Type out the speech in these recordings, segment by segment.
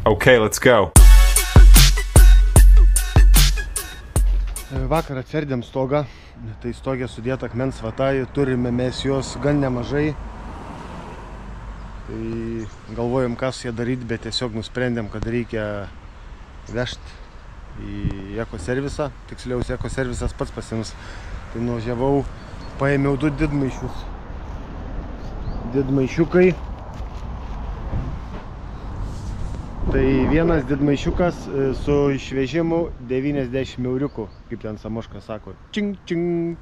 Okay, let's go. Vakar atsverdėm stogą, tai stogė sudėta akmens vata, turime mes jos gan nemažai. Tai galvojom, ką su jie daryti, bet tiesiog nusprendėm, kad reikia vežti į ekoservisą. Tiksliausiai ekoservisas pats pasiims. Tai nuvažiavau, paėmiau 2 didmaišius. Didmaišiukai. Tai vienas didmaišiukas su išvežimu 90 euriukų, kaip ten Samoška sako. Čing, čing.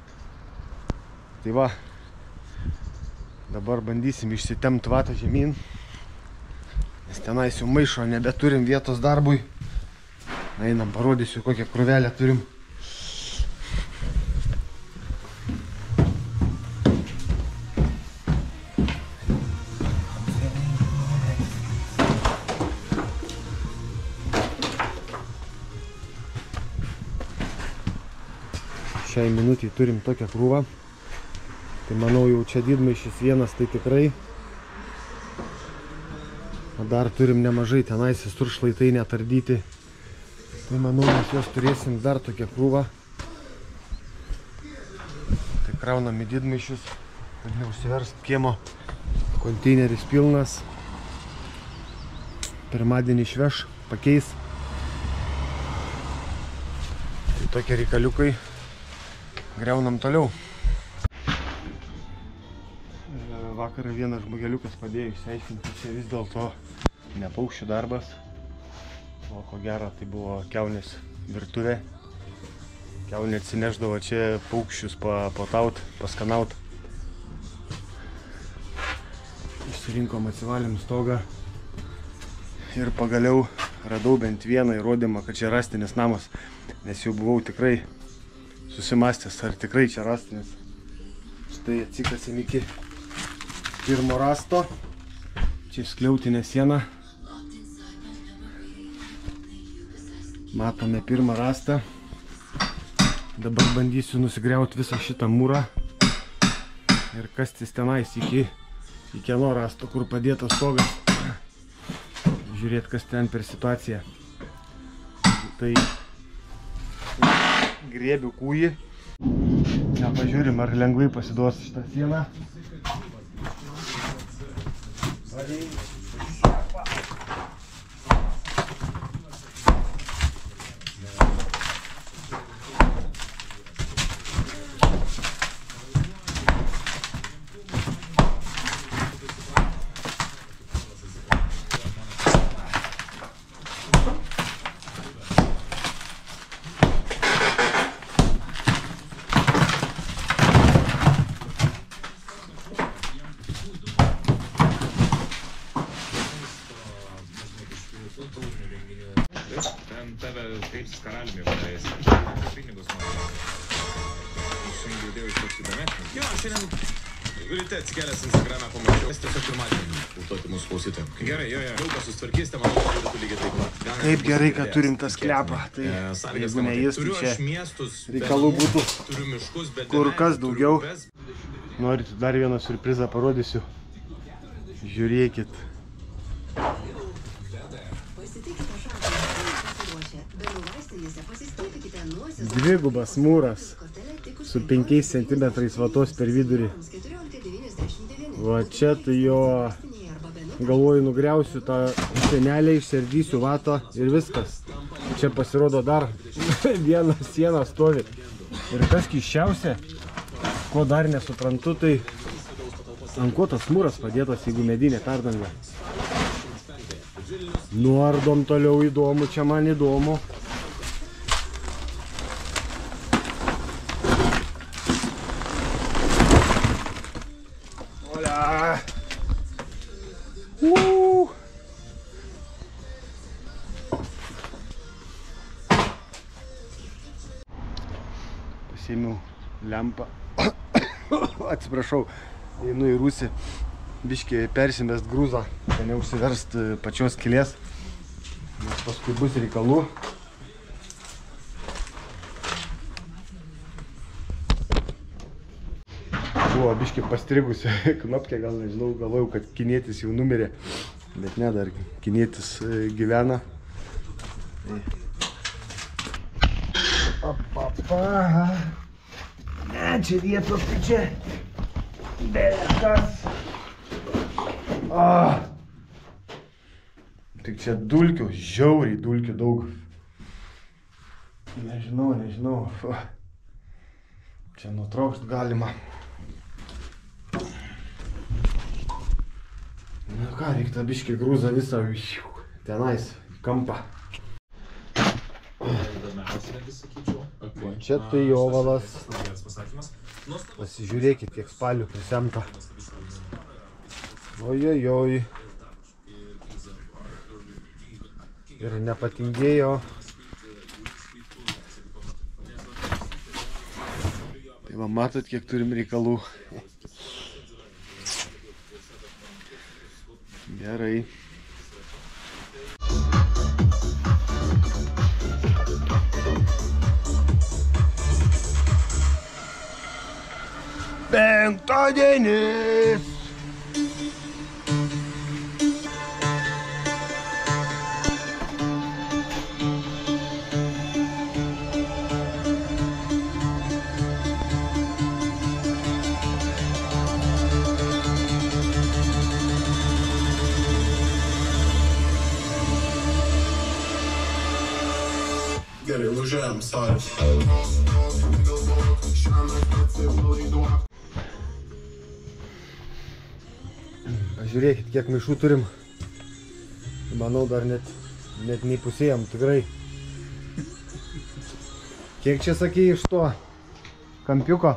Tai va, dabar bandysim išsitempt vatą žemyn, nes tenais jau maišo nebeturim vietos darbui. Einam, parodysiu, kokią krūvelę turim. Šiai minutį turim tokią krūvą. Tai manau jau čia didmaišis vienas, tai tikrai. Dar turim nemažai tenais visur šlaitai netardyti. Tai manau mes juos turėsim dar tokią krūvą. Tai kraunam į didmaišius, kad neužsiverst kiemo. Konteineris pilnas. Pirmadienį išveš, pakeis. Tai tokie reikaliukai. Greunam toliau. Vakarą vienas žmogeliukas padėjo išsiaiškinti, čia vis dėlto ne paukščių darbas, o ko gero tai buvo kiaunės virtuvė. Kiaunė atsineždavo čia paukščius pataut, paskanaut. Išsirinkom, atsivalėm stogą ir pagaliau radau bent vieną įrodymą, kad čia rąstinis namas, nes jau buvau tikrai susimastęs, ar tikrai čia rąstinis. Štai atsikasėm iki pirmo rasto. Čia skliautinė siena. Matome pirmą rastą. Dabar bandysiu nusigriauti visą šitą mūrą ir kastis tenais iki kieno rasto, kur padėtas stogas. Žiūrėt, kas ten per situaciją. Tai griebiu kūjį. Pažiūrim, ar lengvai pasiduos šitą sieną. Ten tave kreipsis karaliumi vadais. Pinigus man. Šiandien girdėjau iš toks įdomesnis. Jo, šiandien ryte atsikėlęs Instagram'e pamačiau. Jis tiesiog pirmadienį užduoti mūsų klausytojams. Gerai, jo. Daug kas susitvarkysite, manau, kad tu lygiai taip pat. Kaip gerai, kad turim tą sklepą. Tai jeigu ne jis, tai čia reikalų būtų kur kas daugiau. Norit dar vieną surprizą parodysiu. Žiūrėkit. Dvigubas mūras su 5 cm vatos per vidurį. Va čia tai jo, galvoju, nugriausiu tą sienelę, išsiardysiu vatą ir viskas. Čia pasirodo dar viena siena stovi. Ir kas keisčiausia, ko dar nesuprantu, tai ant ko tas mūras padėtas, jeigu medinė perdanga. Nuardom toliau, įdomu, čia man įdomu. Pasiėmiau lempą, atsiprašau, einu į rūsį, biškį persimest grūzą, kad neužsiverst pačios skylės, nes paskui bus reikalų. Buvo biškį pastrigusi knopkė, gal nežinau, galvojau, kad kinietis jau numirė. Bet ne, dar kinietis gyvena. Apapa. Ne, čia vietos, tai čia. Belekas. Tik čia dulkių, žiauriai dulkių daug. Nežinau. Čia nutraukti galima. Na ką, reiktų biškį grūzą visą tenais, kampą. Čia tai ovalas. Pasižiūrėkit, kiek spalių prisemta. Ojojoj. Ir nepatingėjo. Tai va, matot, kiek turim reikalų. Gerai. Penktadienis! Gerai, važiuojam, sorry. Žiūrėkit, kiek maišų turim. Manau, dar net neįpusėjom, tikrai. Kiek čia sakei iš to kampiuko?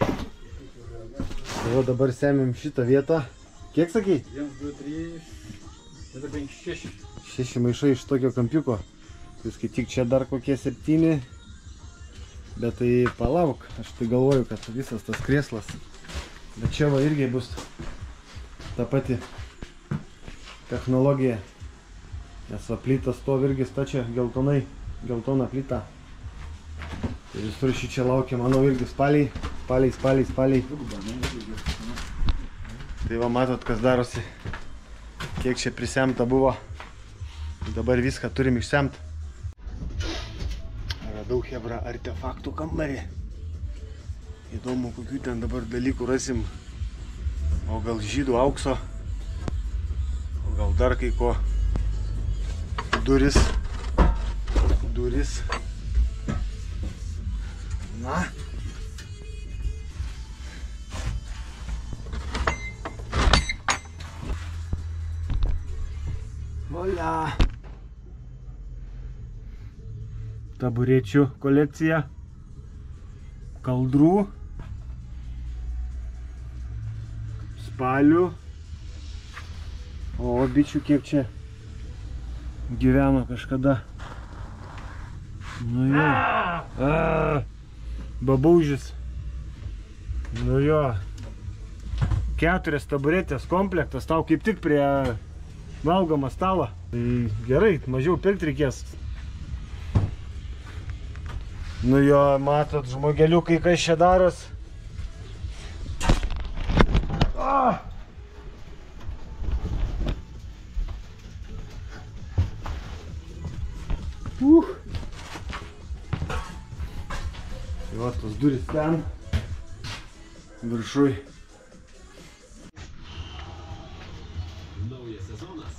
Tai va, dabar semim šitą vietą. Kiek sakei? 1, 2, 3, 4, 5, 6. 6 maišai iš tokio kampiuko. Viskai tik čia dar kokie 7. Bet tai palauk, aš tai galvoju, kad visas tas krėslas. Bet čia va irgi bus ta pati technologija. Nes va plyta stovi irgi stačia geltona plyta. Ir visur šį čia laukia, manau, irgi spaliai. Tai va matot, kas darosi. Kiek čia prisemta buvo. Dabar viską turim išsemt. Radau hebra artefaktų kambarį. Įdomu, kokių ten dabar dalykų rasim. O gal žydų aukso. O gal dar kai ko. Duris. Na. Olia. Taburečių kolekcija. Kaldrų. Spalių. O bičių kiek čia gyveno kažkada. Nu jo. Babaužis. Nu jo. 4 taburetės komplektas, tau kaip tik prie valgomą stalą. Tai gerai, mažiau pirkti reikės. Nu jo, matot, žmogeliukai, kas čia daros. Tai va, tos durys ten, viršui. Naujas sezonas.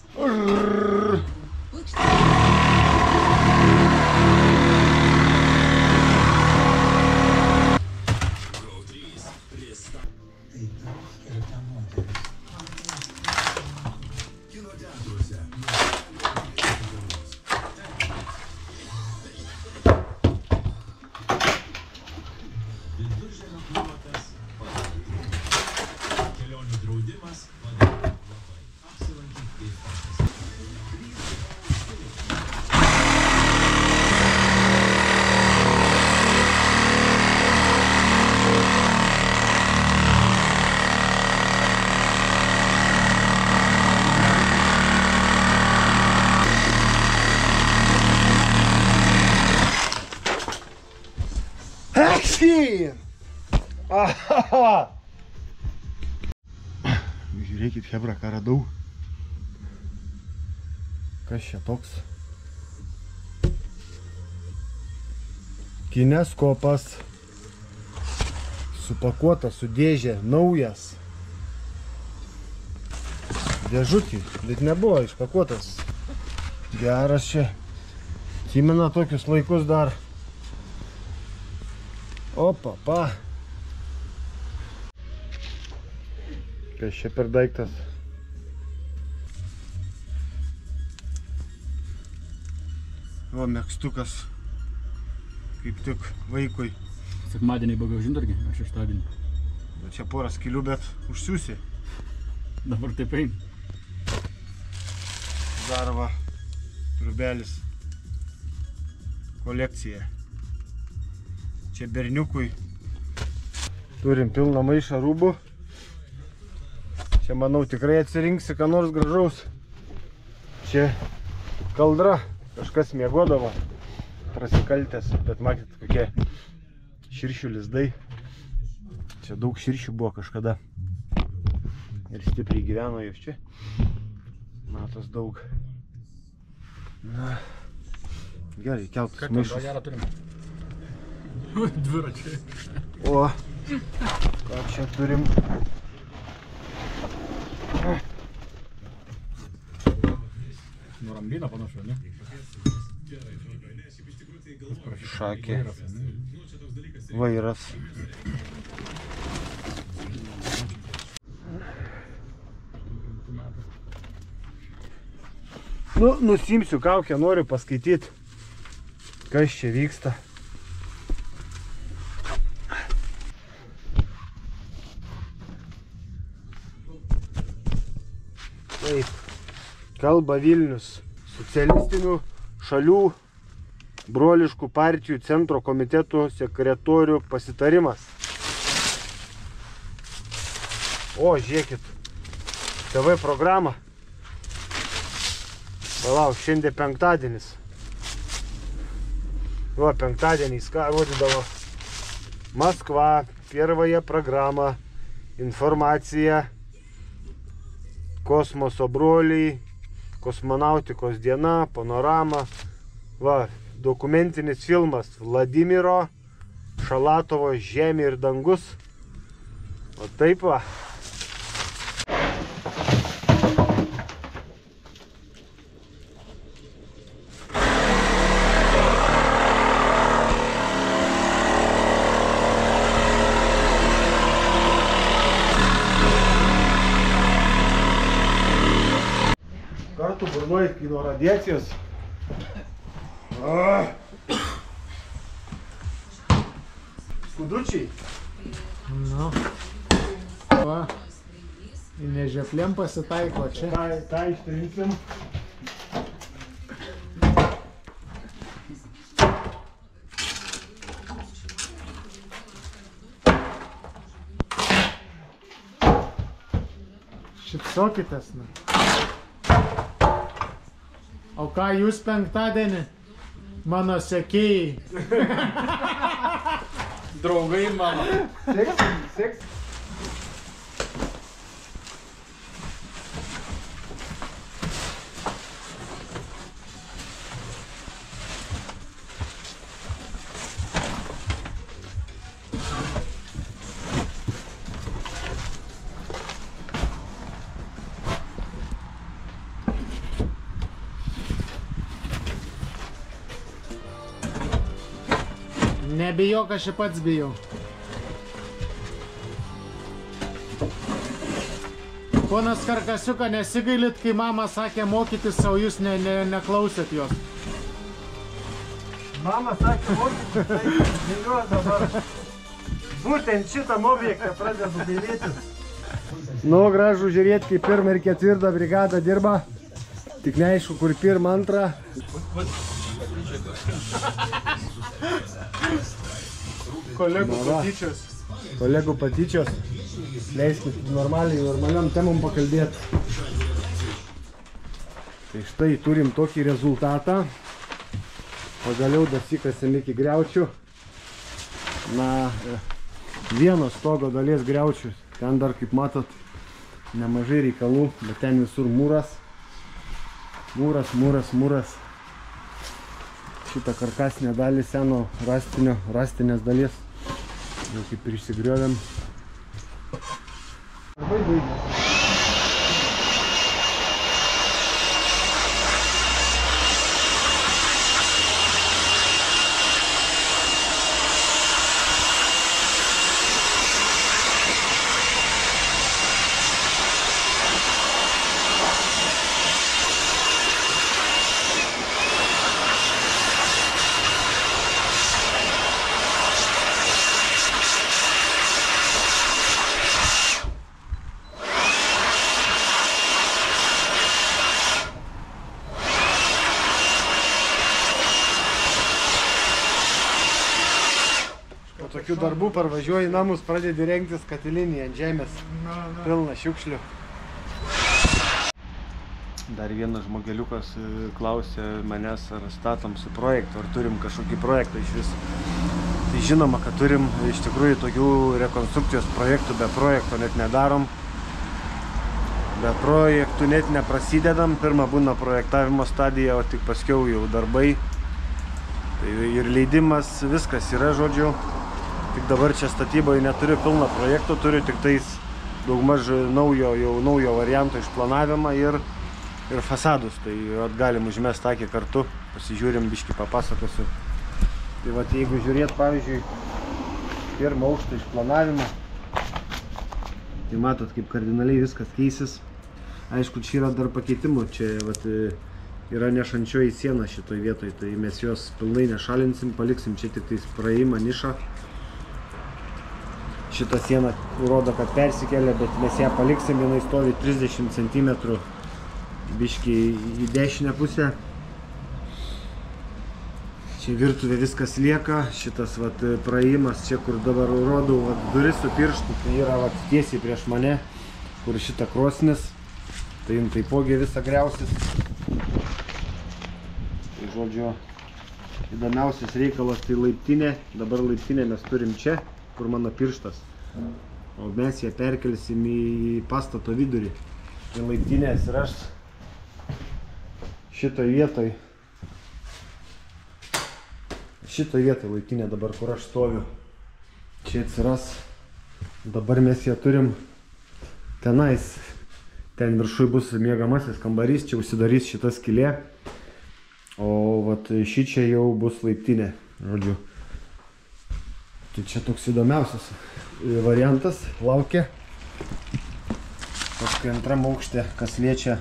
Žiūrėkit, hebra, ką radau. Kas čia toks? Kineskopas. Supakuotas su dėžė, naujas. Dėžutį, bet nebuvo išpakuotas. Geras čia. Atsimena tokius laikus dar. Opa, pa. Kas čia per daiktas? O, megztukas. Kaip tik vaikui. Sekmadienį bagažindargi, ar šeštadienį? Bet čia porą skylių, bet užsiūsi. Dabar taip eina. Darva, rubelis. Kolekcija. Čia berniukui. Turim pilną maišą rūbų. Čia, manau, tikrai atsirinksi ką nors gražaus. Čia kaldra. Kažkas miegodavo. Prasikaltęs. Bet matyt, kokie širšių lizdai. Čia daug širšių buvo kažkada. Ir stipriai gyveno jos čia. Matos daug. Na. Gerai, keltus maišus. Ką gerą turim? Dviračiai. O, ką čia turim? Nurambyną panašu, ne? Šakė. Vairas. Nu, nusimsiu kaukę, noriu paskaityti, kas čia vyksta. Taip, kalba Vilnius. Socialistinių šalių broliškų partijų centro komitetų sekretorių pasitarimas. O, žiūrėkit, TV programą. Palauk, šiandien penktadienis. O, penktadieniais ką rodydavo? Maskva, первая программа, informacija, kosmoso broliai, kosmonautikos diena, panorama. Va, dokumentinis filmas Vladimiro Šalatovo Žemė ir dangus. O taip va. Kartu burnoji nuo radiacijos. Skudučiai. Nu. Va. Į nežeplėm pasitaiko čia. Tai ištrinsim. Šipsokitės, nu. O ką jūs penktadienį? Mano sekėjai. Draugai mano. Seks. Nebijok, aš ir pats bijau. Ponas Karkasiuka, nesigailit, kai mama sakė mokytis, o jūs neklausėt jos. Mama sakė mokytis, tai žiniuo dabar. Būtent šitam objektą pradedu gailėtis. Nu, gražu žiūrėti, kaip 1. ir 4. brigada dirba. Tik neaišku, kur 1. 2. Kolegų patyčios. Kolegų patyčios. Leiskit normaliam temom pakalbėti. Tai štai turim tokį rezultatą. Pagaliau dasikasėm iki griaučių. Na, vienos stogo dalies griaučių. Ten dar, kaip matot, nemažai reikalų, bet ten visur mūras. Mūras. Šitą karkasinę dalį seno rastinės dalies. Jau kaip ir išsigriovėm. Arbai baigė. Tokių darbų parvažiuoji į namus, pradedi rengtis katilinį ant žemės. Pilna šiukšlių. Dar vienas žmogeliukas klausė manęs, ar statom su projektu, ar turim kažkokį projektą iš vis. Tai žinoma, kad turim iš tikrųjų tokių rekonstrukcijos projektų, be projekto net nedarom. Be projektų net neprasidedam, pirmą būna projektavimo stadija, o tik paskiau jau darbai. Tai ir leidimas, viskas yra, žodžiu. Tik dabar čia statyboje neturiu pilną projektų, turiu tik tais daugmaž naujo varianto išplanavimą ir fasadus. Tai galim užmest akį kartu, pasižiūrim, biškį papasakosiu. Tai vat, jeigu žiūrėt, pavyzdžiui, pirmą aukštą išplanavimą, tai matot, kaip kardinaliai viskas keisis. Aišku, čia yra dar pakeitimų, čia vat, yra nešančioji siena šitoj vietoj, tai mes jos pilnai nešalinsim, paliksim čia tik tais praėjimą, nišą. Šitą sieną rodo, kad persikelia, bet mes ją paliksim, jinai stovi 30 cm biškį į dešinę pusę. Čia virtuvė viskas lieka, šitas vat, praėjimas, čia kur dabar rodau vat, duris su pirštu, tai yra vat, tiesiai prieš mane, kur šita krosnis, tai jin taipogi visą griausis. Tai žodžiu, įdomiausias reikalas tai laiptinė, dabar laiptinę mes turim čia, kur mano pirštas, o mes ją perkelsim į pastato vidurį. Tai laiptinė atsiras šitoj vietoj. Šitoj vietoj laiptinė dabar, kur aš stoviu. Čia atsiras. Dabar mes ją turim tenais. Ten viršui bus miegamasis kambarys, čia užsidarys šita skylė. O vat šičia jau bus laiptinė, žodžiu. Tai čia toks įdomiausias variantas laukia. Paskui antram aukšte, kas liečia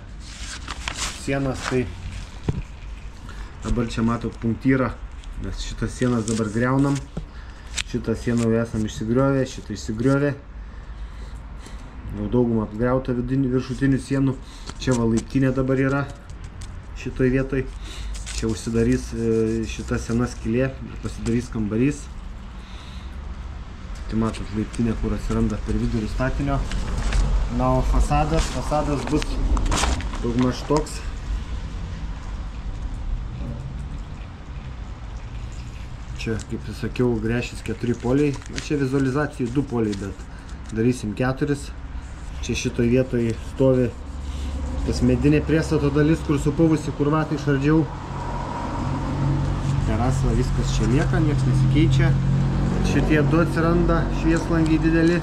sienas, tai dabar čia matot punktyrą. Mes šitas sienas dabar greunam. Šitą sieną jau esam išsigriovę, šitą išsigriovę. Jau daugumą apgriauta viršutinių sienų. Čia va laiptinė dabar yra šitoj vietoj. Čia užsidarys šita sena skylė ir pasidarys kambarys. Tai matot laiptinė, kur atsiranda per vidurį statinio. Na, o fasadas bus daugmaž toks. Čia, kaip sakiau, gręšis 4 poliai. Na, čia vizualizacijų 2 poliai, bet darysim 4. Čia šitoj vietoj stovi tas medinė priestato dalis, kur supuvusi, kur vat išardžiau. Terasa, viskas čia lieka, nieks nesikeičia. Šitie 2 atsiranda, švieslangiai dideli.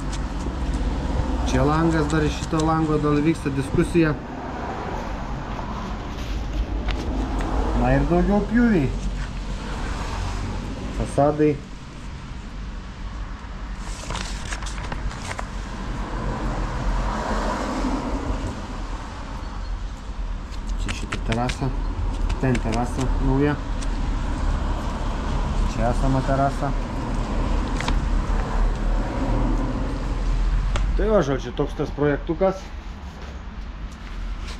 Čia langas, dar iš šito lango dar vyksta diskusija. Na ir daugiau pjūviai. Fasadai. Čia šitą terasą. Ten terasa nauja. Čia esama terasa. Tai va, žodžiu, toks tas projektukas.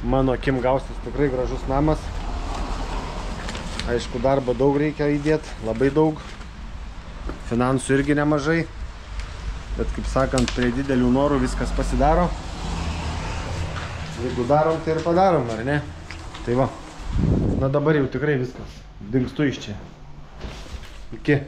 Mano akim gausis tikrai gražus namas. Aišku, darbo daug reikia įdėti, labai daug. Finansų irgi nemažai. Bet, kaip sakant, prie didelių norų viskas pasidaro. Jeigu darom, tai ir padarom, ar ne? Tai va. Na dabar jau tikrai viskas. Dingstu iš čia. Iki.